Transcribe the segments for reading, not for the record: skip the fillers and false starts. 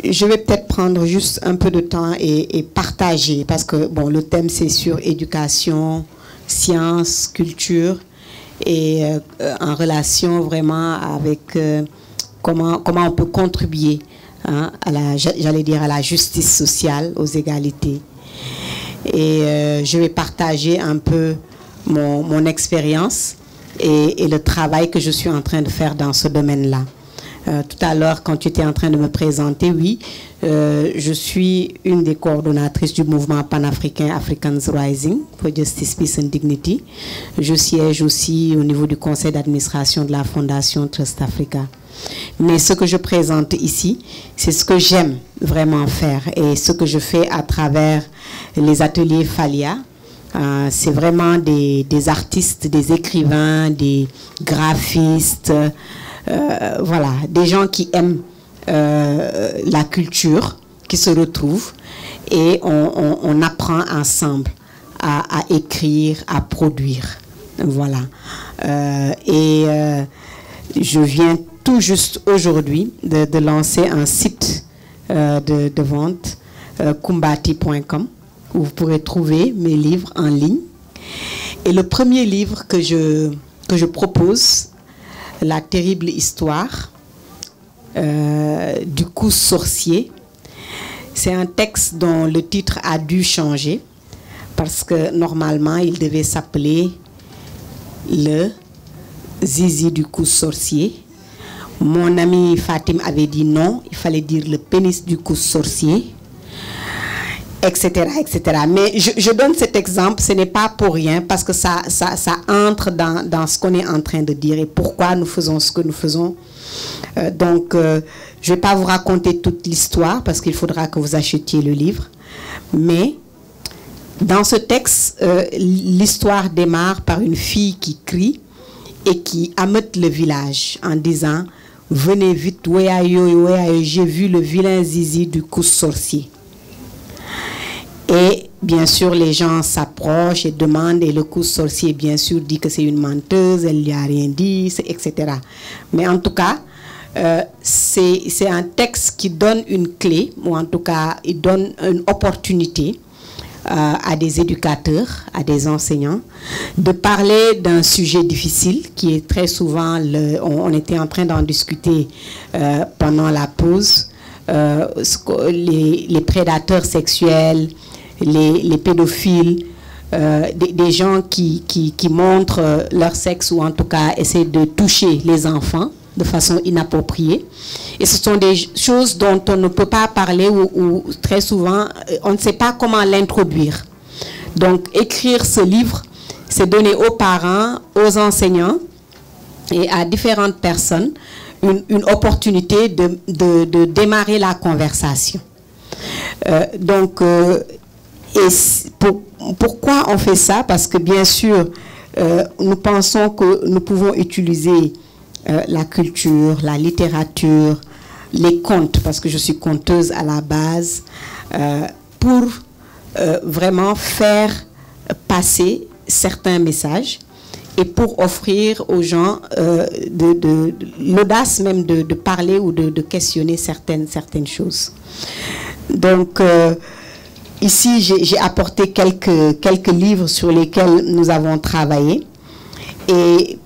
je vais peut-être prendre juste un peu de temps et partager, parce que bon, le thème c'est sur éducation, science, culture, et en relation vraiment avec comment on peut contribuer, hein, à la, j'allais dire, à la justice sociale, aux égalités. Et je vais partager un peu mon expérience et le travail que je suis en train de faire dans ce domaine-là. Tout à l'heure, quand tu étais en train de me présenter, oui, je suis une des coordonnatrices du mouvement panafricain Africans Rising for Justice, Peace and Dignity. Je siège aussi au niveau du conseil d'administration de la Fondation Trust Africa. Mais ce que je présente ici, c'est ce que j'aime vraiment faire et ce que je fais à travers les ateliers Falia. C'est vraiment des artistes, des écrivains, des graphistes, voilà, des gens qui aiment la culture, qui se retrouvent et on apprend ensemble à écrire, à produire. Voilà. Je viens tout juste aujourd'hui de lancer un site de vente, kumbati.com, où vous pourrez trouver mes livres en ligne. Et le premier livre que je propose, La terrible histoire du coup sorcier, c'est un texte dont le titre a dû changer parce que normalement il devait s'appeler Le zizi du coup sorcier. Mon ami Fatim avait dit non, il fallait dire le pénis du coup sorcier, etc., etc. Mais je donne cet exemple, ce n'est pas pour rien, parce que ça entre dans ce qu'on est en train de dire et pourquoi nous faisons ce que nous faisons. Donc, je ne vais pas vous raconter toute l'histoire, parce qu'il faudra que vous achetiez le livre. Mais, dans ce texte, l'histoire démarre par une fille qui crie et qui ameute le village en disant « Venez vite, j'ai vu le vilain zizi du coup sorcier ». Et bien sûr, les gens s'approchent et demandent, et le coup sorcier, bien sûr, dit que c'est une menteuse, elle ne lui a rien dit, etc. Mais en tout cas, c'est un texte qui donne une clé, ou en tout cas, il donne une opportunité à des éducateurs, à des enseignants, de parler d'un sujet difficile qui est très souvent, on était en train d'en discuter pendant la pause, les prédateurs sexuels, les pédophiles, des gens qui montrent leur sexe ou en tout cas essaient de toucher les enfants de façon inappropriée. Et ce sont des choses dont on ne peut pas parler ou très souvent on ne sait pas comment l'introduire. Donc écrire ce livre, c'est donner aux parents, aux enseignants et à différentes personnes une opportunité de démarrer la conversation. Pourquoi on fait ça? Parce que bien sûr, nous pensons que nous pouvons utiliser la culture, la littérature, les contes, parce que je suis conteuse à la base, pour vraiment faire passer certains messages et pour offrir aux gens l'audace même de parler ou de questionner certaines choses. Donc, ici, j'ai apporté quelques livres sur lesquels nous avons travaillé. Et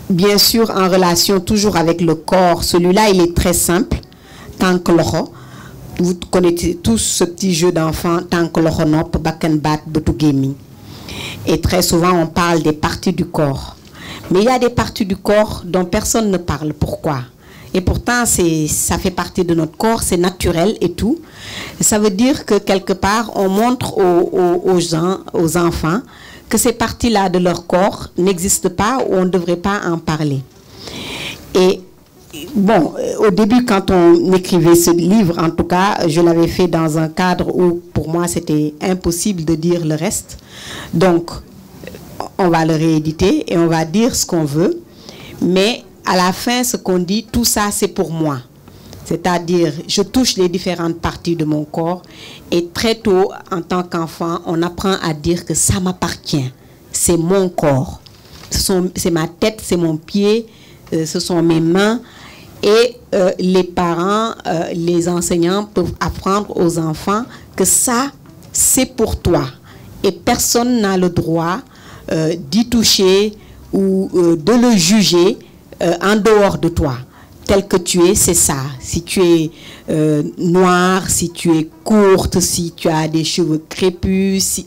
bien sûr, en relation toujours avec le corps, celui-là, il est très simple. Tankoloro. Vous connaissez tous ce petit jeu d'enfant, Tankoloro Nop, Bakenbat, Botugemi. Et très souvent, on parle des parties du corps. Mais il y a des parties du corps dont personne ne parle. Pourquoi? Et pourtant, ça fait partie de notre corps, c'est naturel et tout. Ça veut dire que quelque part, on montre aux gens, aux enfants, que ces parties-là de leur corps n'existent pas ou on ne devrait pas en parler. Et bon, au début, quand on écrivait ce livre, en tout cas, je l'avais fait dans un cadre où, pour moi, c'était impossible de dire le reste. Donc, on va le rééditer et on va dire ce qu'on veut. Mais à la fin, ce qu'on dit, tout ça, c'est pour moi. C'est-à-dire, je touche les différentes parties de mon corps et très tôt, en tant qu'enfant, on apprend à dire que ça m'appartient. C'est mon corps. C'est ma tête, c'est mon pied, ce sont mes mains. Et les parents, les enseignants peuvent apprendre aux enfants que ça, c'est pour toi. Et personne n'a le droit d'y toucher ou de le juger en dehors de toi. Tel que tu es, c'est ça. Si tu es noire, si tu es courte, si tu as des cheveux crépus,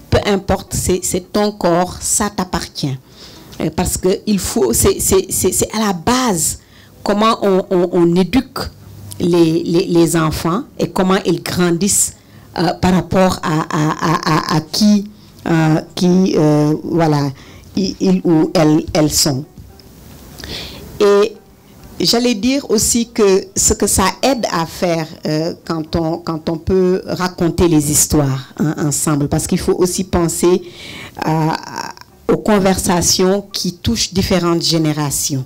peu importe, c'est ton corps, ça t'appartient. Parce que il faut, c'est à la base comment on éduque les enfants et comment ils grandissent par rapport à qui voilà, ils ou elles sont. Et j'allais dire aussi que ce que ça aide à faire quand on peut raconter les histoires ensemble, parce qu'il faut aussi penser aux conversations qui touchent différentes générations.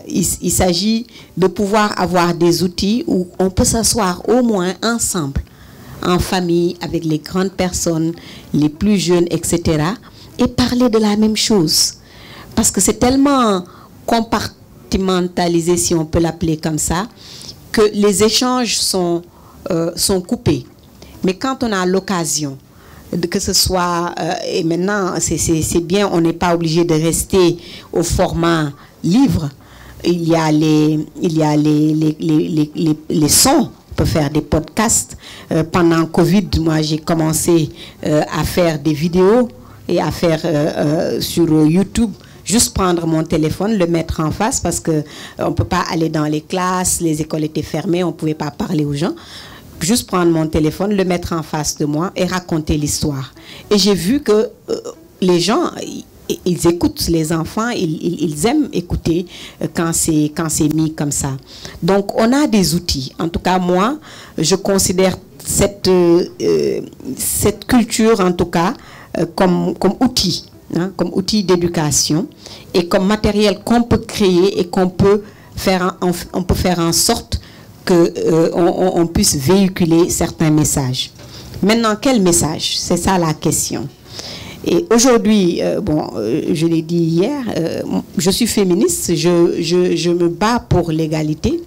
Il s'agit de pouvoir avoir des outils où on peut s'asseoir au moins ensemble, en famille, avec les grandes personnes, les plus jeunes, etc., et parler de la même chose. Parce que c'est tellement compartimentalisé, si on peut l'appeler comme ça, que les échanges sont coupés. Mais quand on a l'occasion, que ce soit, et maintenant c'est bien, on n'est pas obligé de rester au format livre, il y a les sons, on peut faire des podcasts. Pendant Covid, moi j'ai commencé à faire des vidéos et à faire sur YouTube, juste prendre mon téléphone, le mettre en face parce qu'on ne peut pas aller dans les classes, les écoles étaient fermées, on ne pouvait pas parler aux gens. Juste prendre mon téléphone, le mettre en face de moi et raconter l'histoire. Et j'ai vu que les gens, ils écoutent, les enfants, ils aiment écouter quand c'est mis comme ça. Donc, on a des outils. En tout cas, moi, je considère cette culture, en tout cas, comme outil, hein, comme outil d'éducation et comme matériel qu'on peut créer et qu'on peut faire en sorte qu'on puisse véhiculer certains messages. Maintenant, quel message? C'est ça la question. Et aujourd'hui, je l'ai dit hier, je suis féministe, je me bats pour l'égalité.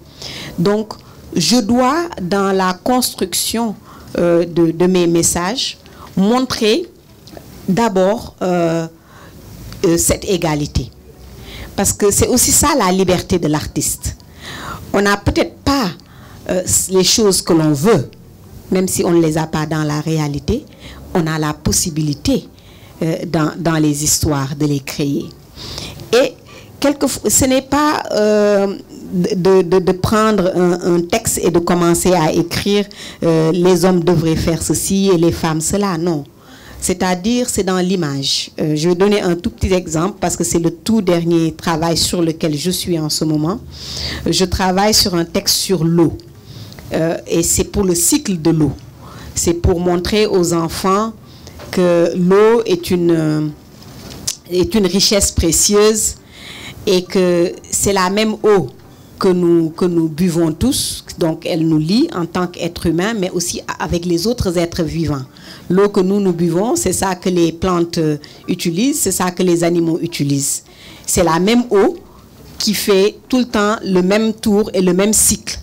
Donc, je dois, dans la construction de mes messages, montrer d'abord cette égalité. Parce que c'est aussi ça la liberté de l'artiste. On n'a peut-être pas les choses que l'on veut, même si on ne les a pas dans la réalité, on a la possibilité dans les histoires de les créer. Et quelquefois, ce n'est pas de prendre un texte et de commencer à écrire les hommes devraient faire ceci et les femmes cela, non. C'est-à-dire, c'est dans l'image. Je vais donner un tout petit exemple parce que c'est le tout dernier travail sur lequel je suis en ce moment. Je travaille sur un texte sur l'eau. Et c'est pour le cycle de l'eau. C'est pour montrer aux enfants que l'eau est une richesse précieuse et que c'est la même eau que nous buvons tous. Donc, elle nous lie en tant qu'être humain, mais aussi avec les autres êtres vivants. L'eau que nous buvons, c'est ça que les plantes utilisent, c'est ça que les animaux utilisent. C'est la même eau qui fait tout le temps le même tour et le même cycle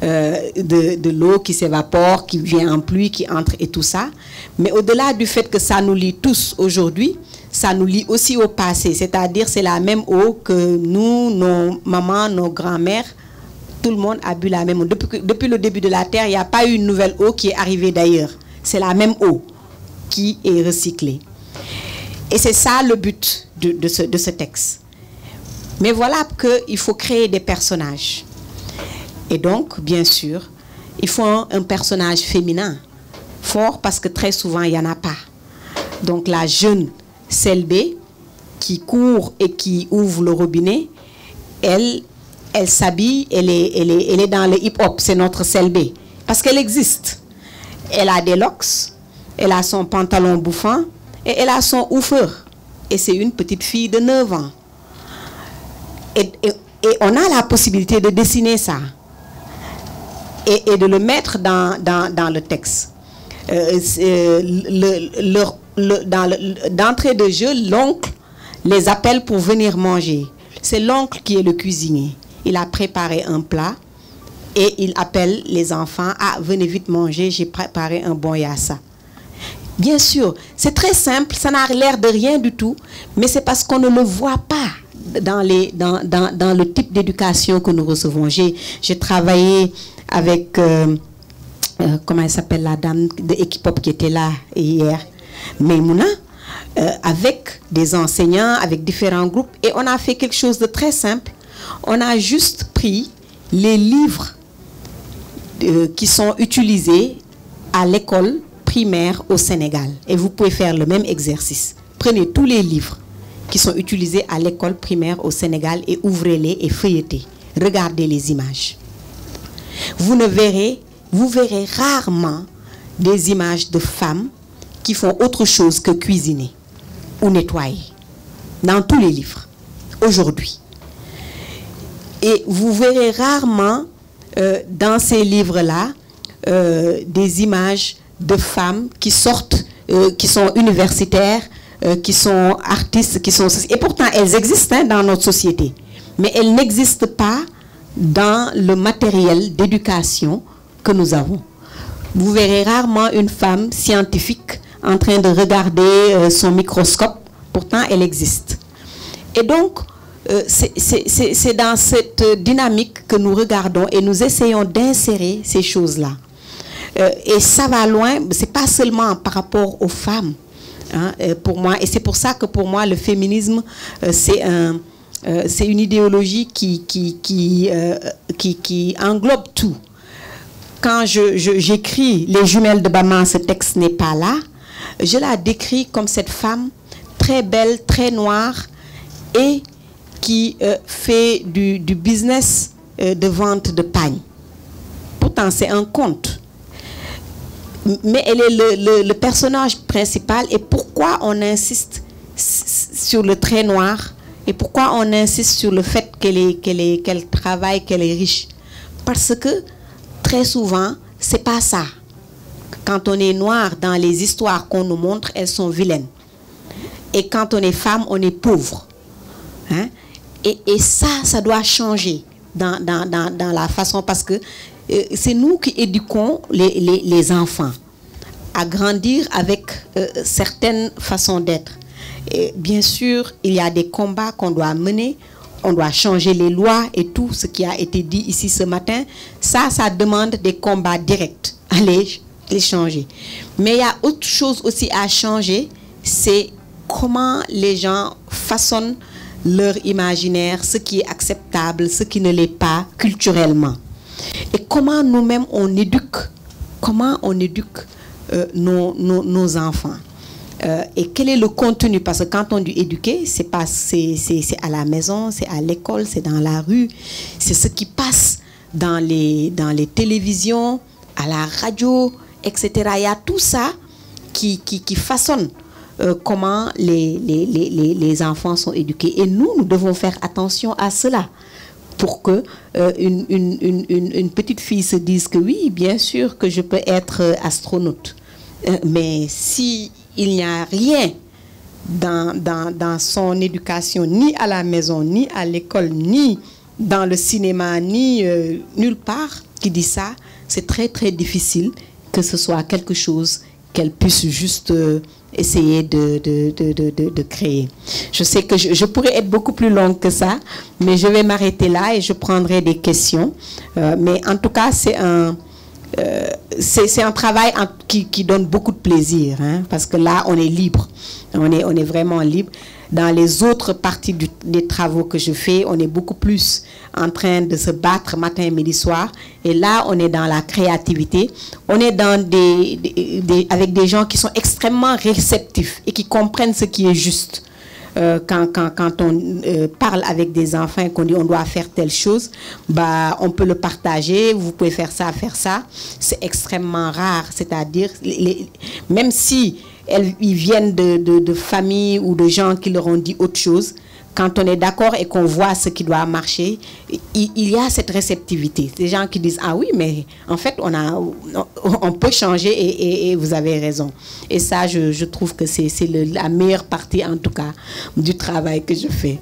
de l'eau qui s'évapore, qui vient en pluie, qui entre et tout ça. Mais au-delà du fait que ça nous lie tous aujourd'hui, ça nous lie aussi au passé. C'est-à-dire c'est la même eau que nous, nos mamans, nos grands-mères, tout le monde a bu la même eau. Depuis le début de la Terre, il n'y a pas eu une nouvelle eau qui est arrivée d'ailleurs. C'est la même eau qui est recyclée. Et c'est ça le but de ce texte. Mais voilà qu'il faut créer des personnages. Et donc, bien sûr, il faut un personnage féminin fort parce que très souvent, il n'y en a pas. Donc, la jeune Selbé qui court et qui ouvre le robinet, elle s'habille, elle est dans le hip-hop, c'est notre Selbé. Parce qu'elle existe. Elle a des locks, elle a son pantalon bouffant et elle a son oufeur. Et c'est une petite fille de 9 ans. Et on a la possibilité de dessiner ça et de le mettre dans le texte. D'entrée de jeu, l'oncle les appelle pour venir manger. C'est l'oncle qui est le cuisinier. il a préparé un plat et il appelle les enfants, ah, venez vite manger, j'ai préparé un bon yassa. Bien sûr, c'est très simple, ça n'a l'air de rien du tout, mais c'est parce qu'on ne le voit pas dans le type d'éducation que nous recevons. J'ai travaillé avec, comment elle s'appelle la dame de Equipop qui était là hier, Meimouna, avec des enseignants, avec différents groupes, et on a fait quelque chose de très simple. On a juste pris les livres qui sont utilisés à l'école primaire au Sénégal. Et vous pouvez faire le même exercice. Prenez tous les livres qui sont utilisés à l'école primaire au Sénégal et ouvrez-les et feuilletez. Regardez les images. Vous verrez rarement des images de femmes qui font autre chose que cuisiner ou nettoyer. Dans tous les livres, aujourd'hui. Et vous verrez rarement dans ces livres-là des images de femmes qui sortent, qui sont universitaires, qui sont artistes, qui sont... Et pourtant, elles existent dans notre société. Mais elles n'existent pas dans le matériel d'éducation que nous avons. Vous verrez rarement une femme scientifique en train de regarder son microscope. Pourtant, elle existe. Et donc, c'est dans cette dynamique que nous regardons et nous essayons d'insérer ces choses-là. Et ça va loin, c'est pas seulement par rapport aux femmes, hein, pour moi, et c'est pour ça que pour moi le féminisme c'est une idéologie qui englobe tout. Quand j'écris Les jumelles de Bama, ce texte n'est pas là, je la décris comme cette femme très belle, très noire et qui fait du business de vente de pagne. Pourtant c'est un conte. Mais elle est le personnage principal. Et pourquoi on insiste sur le trait noir? Et pourquoi on insiste sur le fait qu'elle travaille, qu'elle est riche? Parce que très souvent, c'est pas ça. Quand on est noir, dans les histoires qu'on nous montre, elles sont vilaines. Et quand on est femme, on est pauvre. Hein? Et ça doit changer dans la façon, parce que c'est nous qui éduquons les enfants à grandir avec certaines façons d'être. Bien sûr, il y a des combats qu'on doit mener, on doit changer les lois et tout ce qui a été dit ici ce matin. Ça demande des combats directs, à les changer. Mais il y a autre chose aussi à changer, c'est comment les gens façonnent leur imaginaire, ce qui est acceptable, ce qui ne l'est pas culturellement. Et comment nous-mêmes on éduque, nos enfants. Et quel est le contenu? Parce que quand on dit éduquer, c'est à la maison, c'est à l'école, c'est dans la rue, c'est ce qui passe dans les télévisions, à la radio, etc. Il y a tout ça qui façonne comment les enfants sont éduqués. Et nous devons faire attention à cela pour que une petite fille se dise que oui, bien sûr que je peux être astronaute. Mais si il n'y a rien dans son éducation, ni à la maison, ni à l'école, ni dans le cinéma, ni nulle part qui dit ça, c'est très très difficile que ce soit quelque chose qu'elle puisse juste essayer de créer. Je sais que je pourrais être beaucoup plus longue que ça, mais je vais m'arrêter là et je prendrai des questions. Mais en tout cas, c'est un travail qui donne beaucoup de plaisir, hein, parce que là, on est libre. On est vraiment libre. Dans les autres parties des travaux que je fais, on est beaucoup plus en train de se battre matin, midi, soir. Et là, on est dans la créativité. On est dans avec des gens qui sont extrêmement réceptifs et qui comprennent ce qui est juste. Quand on parle avec des enfants et qu'on dit on doit faire telle chose, bah, on peut le partager, vous pouvez faire ça. C'est extrêmement rare. C'est-à-dire, même si ils viennent de familles ou de gens qui leur ont dit autre chose, quand on est d'accord et qu'on voit ce qui doit marcher, il y a cette réceptivité. Des gens qui disent, ah oui, mais en fait, on peut changer et vous avez raison. Et ça, je trouve que c'est la meilleure partie, en tout cas, du travail que je fais.